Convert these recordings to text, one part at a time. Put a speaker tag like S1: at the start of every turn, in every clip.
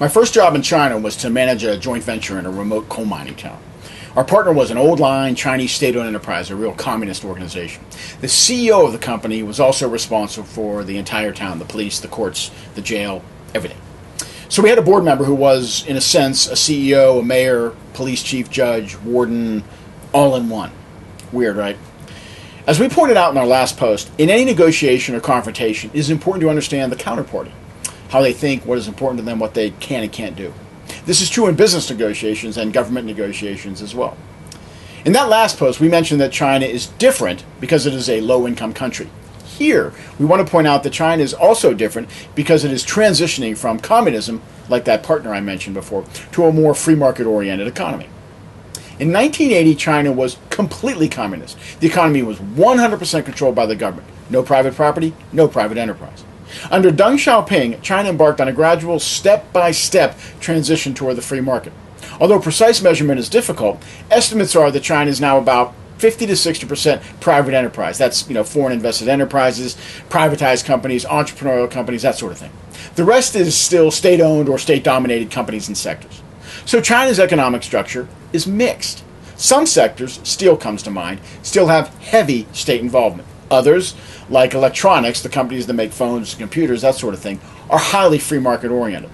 S1: My first job in China was to manage a joint venture in a remote coal mining town. Our partner was an old-line Chinese state-owned enterprise, a real communist organization. The CEO of the company was also responsible for the entire town, the police, the courts, the jail, everything. So we had a board member who was, in a sense, a CEO, a mayor, police chief, judge, warden, all in one. Weird, right? As we pointed out in our last post, in any negotiation or confrontation, it is important to understand the counterparty, how they think, what is important to them, what they can and can't do. This is true in business negotiations and government negotiations as well. In that last post, we mentioned that China is different because it is a low-income country. Here, we want to point out that China is also different because it is transitioning from communism, like that partner I mentioned before, to a more free market-oriented economy. In 1980, China was completely communist. The economy was 100% controlled by the government. No private property, no private enterprise. Under Deng Xiaoping, China embarked on a gradual, step-by-step transition toward the free market. Although precise measurement is difficult, estimates are that China is now about 50 to 60% private enterprise. That's, foreign invested enterprises, privatized companies, entrepreneurial companies, that sort of thing. The rest is still state-owned or state-dominated companies and sectors. So China's economic structure is mixed. Some sectors, steel comes to mind, still have heavy state involvement. Others, like electronics, the companies that make phones, computers, that sort of thing, are highly free market oriented.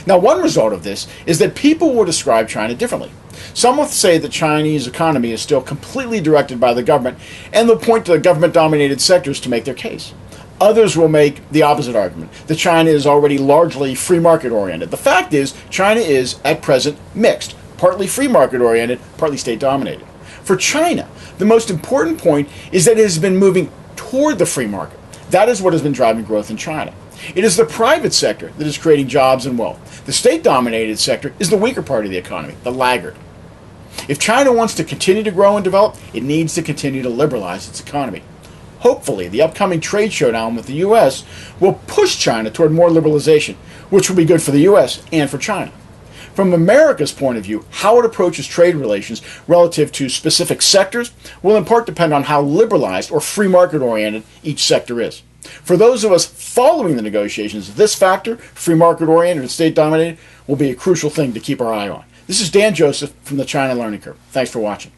S1: Now, one result of this is that people will describe China differently. Some will say the Chinese economy is still completely directed by the government, and they'll point to the government-dominated sectors to make their case. Others will make the opposite argument, that China is already largely free market oriented. The fact is, China is, at present, mixed, partly free market oriented, partly state dominated. For China, the most important point is that it has been moving toward the free market. That is what has been driving growth in China. It is the private sector that is creating jobs and wealth. The state-dominated sector is the weaker part of the economy, the laggard. If China wants to continue to grow and develop, it needs to continue to liberalize its economy. Hopefully, the upcoming trade showdown with the U.S. will push China toward more liberalization, which will be good for the U.S. and for China. From America's point of view, how it approaches trade relations relative to specific sectors will in part depend on how liberalized or free market oriented each sector is. For those of us following the negotiations, this factor, free market oriented and state dominated, will be a crucial thing to keep our eye on. This is Dan Joseph from the China Learning Curve. Thanks for watching.